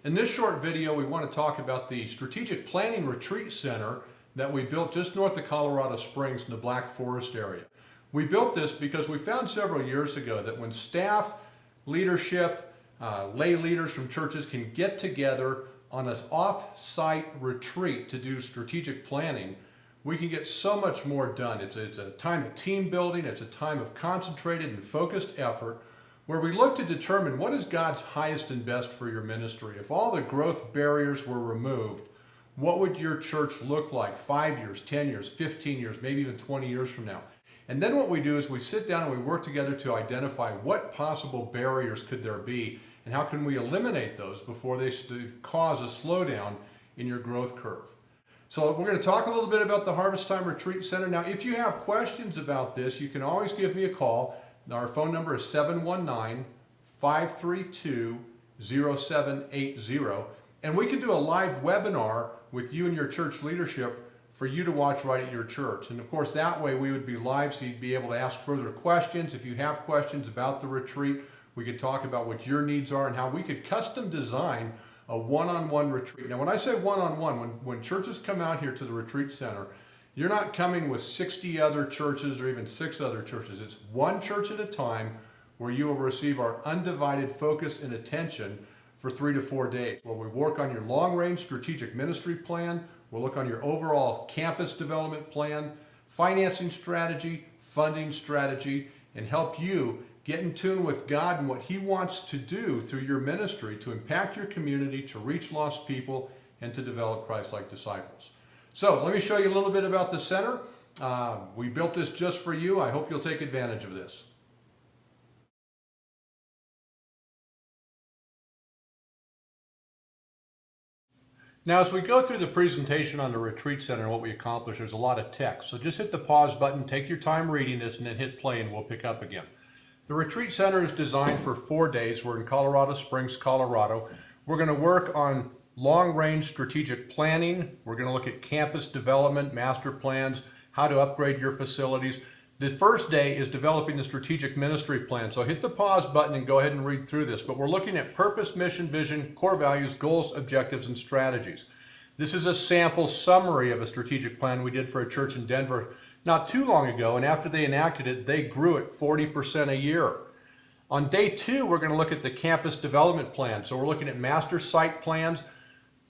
In this short video, we want to talk about the Strategic Planning Retreat Center that we built just north of Colorado Springs in the Black Forest area. We built this because we found several years ago that when staff, leadership, lay leaders from churches can get together on an off-site retreat to do strategic planning, we can get so much more done. It's a time of team building, it's a time of concentrated and focused effort where we look to determine what is God's highest and best for your ministry. If all the growth barriers were removed, what would your church look like 5 years, 10 years, 15 years, maybe even 20 years from now? And then what we do is we sit down and we work together to identify what possible barriers could there be and how can we eliminate those before they cause a slowdown in your growth curve. So we're going to talk a little bit about the Harvestime Retreat Center. Now, if you have questions about this, you can always give me a call. Our phone number is 719-532-0780. And we can do a live webinar with you and your church leadership for you to watch right at your church. And of course, that way we would be live so you'd be able to ask further questions. If you have questions about the retreat, we could talk about what your needs are and how we could custom design a one-on-one retreat. Now, when I say one-on-one, when churches come out here to the retreat center, you're not coming with 60 other churches or even 6 other churches. It's one church at a time where you will receive our undivided focus and attention for 3 to 4 days, where we work on your long-range strategic ministry plan, we'll look on your overall campus development plan, financing strategy, funding strategy, and help you get in tune with God and what He wants to do through your ministry to impact your community, to reach lost people, and to develop Christ-like disciples. So let me show you a little bit about the center. We built this just for you. I hope you'll take advantage of this. Now, as we go through the presentation on the retreat center and what we accomplish, there's a lot of text. So just hit the pause button, take your time reading this, and then hit play and we'll pick up again. The retreat center is designed for 4 days. We're in Colorado Springs, Colorado. We're going to work on long-range strategic planning. We're going to look at campus development, master plans, how to upgrade your facilities. The first day is developing the strategic ministry plan. So hit the pause button and go ahead and read through this. But we're looking at purpose, mission, vision, core values, goals, objectives, and strategies. This is a sample summary of a strategic plan we did for a church in Denver not too long ago. And after they enacted it, they grew it 40% a year. On day 2, we're going to look at the campus development plan. So we're looking at master site plans,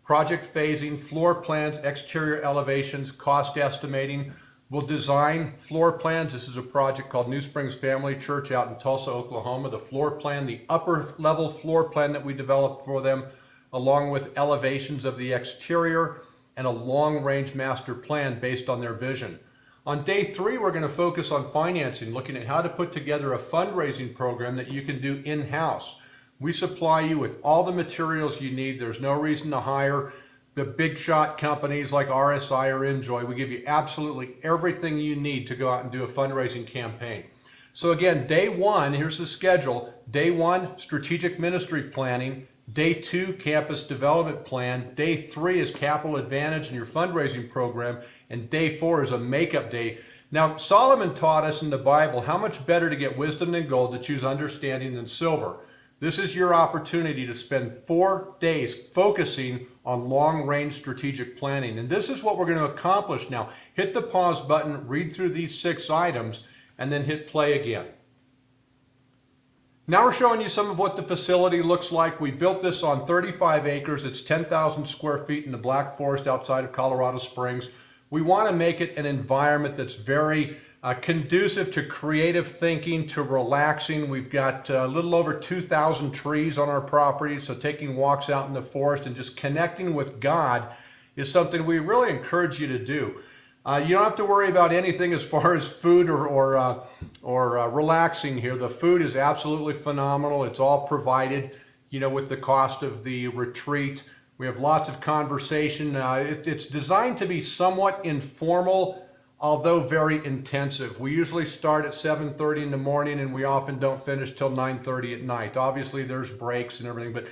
project phasing, floor plans, exterior elevations, cost estimating. We'll design floor plans. This is a project called New Springs Family Church out in Tulsa, Oklahoma. The floor plan, the upper level floor plan that we developed for them, along with elevations of the exterior and a long-range master plan based on their vision. On day 3, we're going to focus on financing, looking at how to put together a fundraising program that you can do in-house. We supply you with all the materials you need. There's no reason to hire the big shot companies like RSI or Enjoy. We give you absolutely everything you need to go out and do a fundraising campaign. So again, day 1, here's the schedule. Day 1, strategic ministry planning. Day 2, campus development plan. Day 3 is capital advantage in your fundraising program. And day 4 is a makeup day. Now, Solomon taught us in the Bible how much better to get wisdom than gold, to choose understanding than silver. This is your opportunity to spend 4 days focusing on long-range strategic planning. And this is what we're going to accomplish now. Hit the pause button, read through these 6 items, and then hit play again. Now we're showing you some of what the facility looks like. We built this on 35 acres. It's 10,000 square feet in the Black Forest outside of Colorado Springs. We want to make it an environment that's very conducive to creative thinking, to relaxing. We've got a little over 2,000 trees on our property, so taking walks out in the forest and just connecting with God is something we really encourage you to do. You don't have to worry about anything as far as food or relaxing here. The food is absolutely phenomenal. It's all provided, with the cost of the retreat. We have lots of conversation. It's designed to be somewhat informal, although very intensive. We usually start at 7:30 in the morning and we often don't finish till 9:30 at night. Obviously there's breaks and everything, but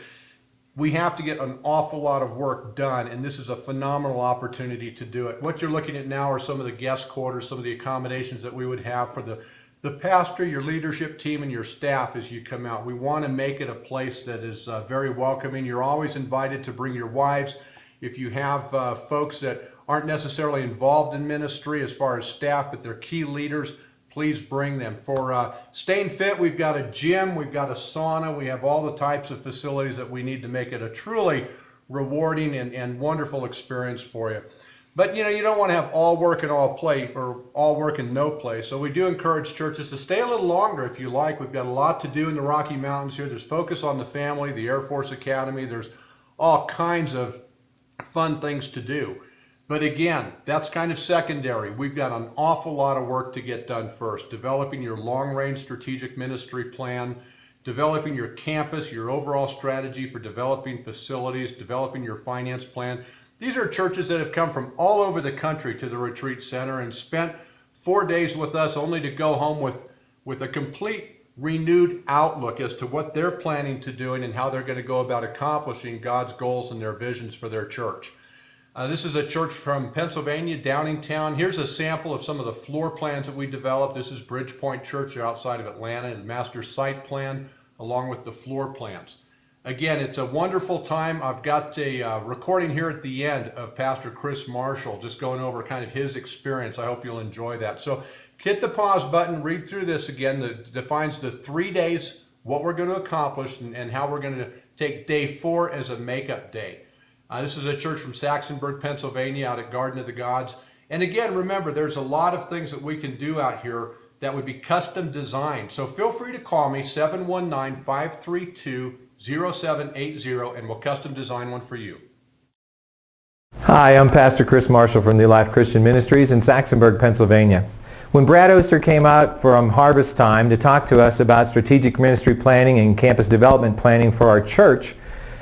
we have to get an awful lot of work done, and this is a phenomenal opportunity to do it. What you're looking at now are some of the guest quarters, some of the accommodations that we would have for the the pastor, your leadership team, and your staff as you come out. We want to make it a place that is very welcoming. You're always invited to bring your wives. If you have folks that aren't necessarily involved in ministry as far as staff, but they're key leaders, please bring them. For staying fit, we've got a gym, we've got a sauna, we have all the types of facilities that we need to make it a truly rewarding and wonderful experience for you. But you don't want to have all work and all play, or all work and no play. So we do encourage churches to stay a little longer if you like. We've got a lot to do in the Rocky Mountains here. There's Focus on the Family, the Air Force Academy. There's all kinds of fun things to do. But again, that's kind of secondary. We've got an awful lot of work to get done first. Developing your long-range strategic ministry plan, developing your campus, your overall strategy for developing facilities, developing your finance plan. These are churches that have come from all over the country to the retreat center and spent 4 days with us, only to go home with a complete renewed outlook as to what they're planning to do and how they're going to go about accomplishing God's goals and their visions for their church. This is a church from Pennsylvania, Downingtown. Here's a sample of some of the floor plans that we developed. This is Bridgepoint Church outside of Atlanta, and master site plan along with the floor plans. Again, it's a wonderful time. I've got a recording here at the end of Pastor Chris Marshall, just going over kind of his experience. I hope you'll enjoy that. So hit the pause button, read through this again. That defines the 3 days, what we're going to accomplish, and how we're going to take day 4 as a makeup day. This is a church from Saxonburg, Pennsylvania, out at Garden of the Gods. And again, remember, there's a lot of things that we can do out here that would be custom designed. So feel free to call me, 719-532-0780, and we'll custom design one for you. Hi, I'm Pastor Chris Marshall from New Life Christian Ministries in Saxonburg, Pennsylvania. When Brad Oster came out from Harvestime to talk to us about strategic ministry planning and campus development planning for our church,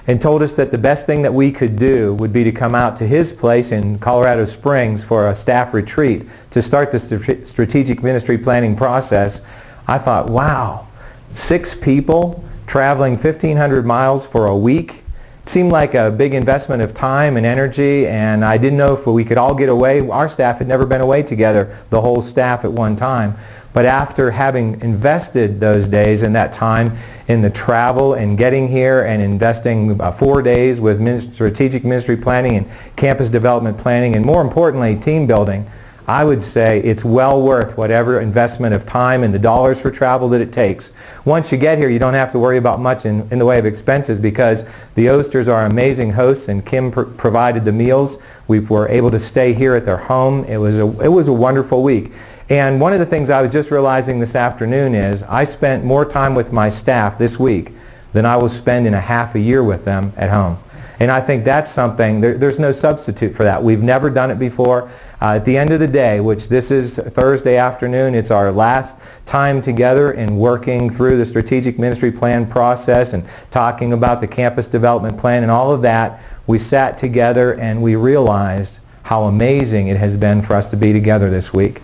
and told us that the best thing that we could do would be to come out to his place in Colorado Springs for a staff retreat to start the strategic ministry planning process, I thought, wow, 6 people traveling 1,500 miles for a week. It seemed like a big investment of time and energy, and I didn't know if we could all get away. Our staff had never been away together, the whole staff at one time. But after having invested those days and that time in the travel and getting here and investing 4 days with strategic ministry planning and campus development planning, and more importantly, team building, I would say it's well worth whatever investment of time and the dollars for travel that it takes. Once you get here, you don't have to worry about much in the way of expenses, because the Osters are amazing hosts, and Kim provided the meals. We were able to stay here at their home. It was a wonderful week. And one of the things I was just realizing this afternoon is I spent more time with my staff this week than I will spend in a half a year with them at home. And I think that's something, there's no substitute for that. We've never done it before. At the end of the day, which this is Thursday afternoon, it's our last time together in working through the strategic ministry plan process and talking about the campus development plan and all of that. We sat together and we realized how amazing it has been for us to be together this week.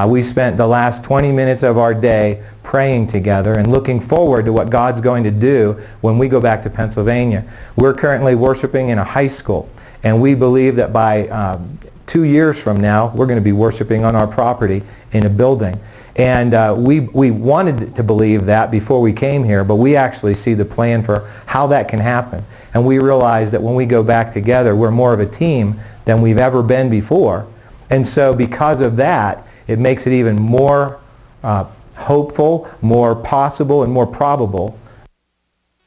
We spent the last 20 minutes of our day praying together and looking forward to what God's going to do when we go back to Pennsylvania. We're currently worshiping in a high school, and we believe that by 2 years from now, we're going to be worshiping on our property in a building. And we wanted to believe that before we came here, but we actually see the plan for how that can happen. And we realize that when we go back together, we're more of a team than we've ever been before. And so because of that, it makes it even more hopeful, more possible, and more probable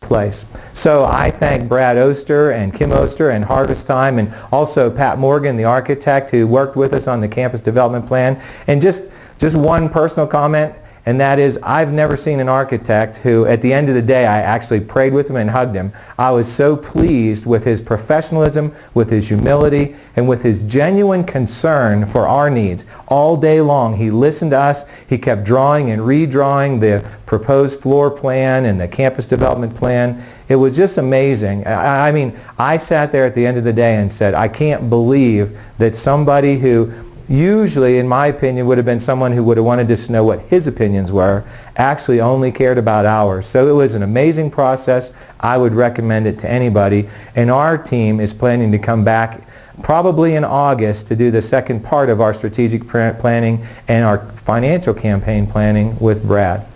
place. So I thank Brad Oster and Kim Oster and Harvestime, and also Pat Morgan, the architect, who worked with us on the campus development plan. And just one personal comment, and that is, I've never seen an architect who, at the end of the day, I actually prayed with him and hugged him. I was so pleased with his professionalism, with his humility, and with his genuine concern for our needs. All day long, he listened to us. He kept drawing and redrawing the proposed floor plan and the campus development plan. It was just amazing. I mean, I sat there at the end of the day and said, I can't believe that somebody who usually, in my opinion, would have been someone who would have wanted us to know what his opinions were, actually only cared about ours. So it was an amazing process. I would recommend it to anybody. And our team is planning to come back probably in August to do the second part of our strategic planning and our financial campaign planning with Brad.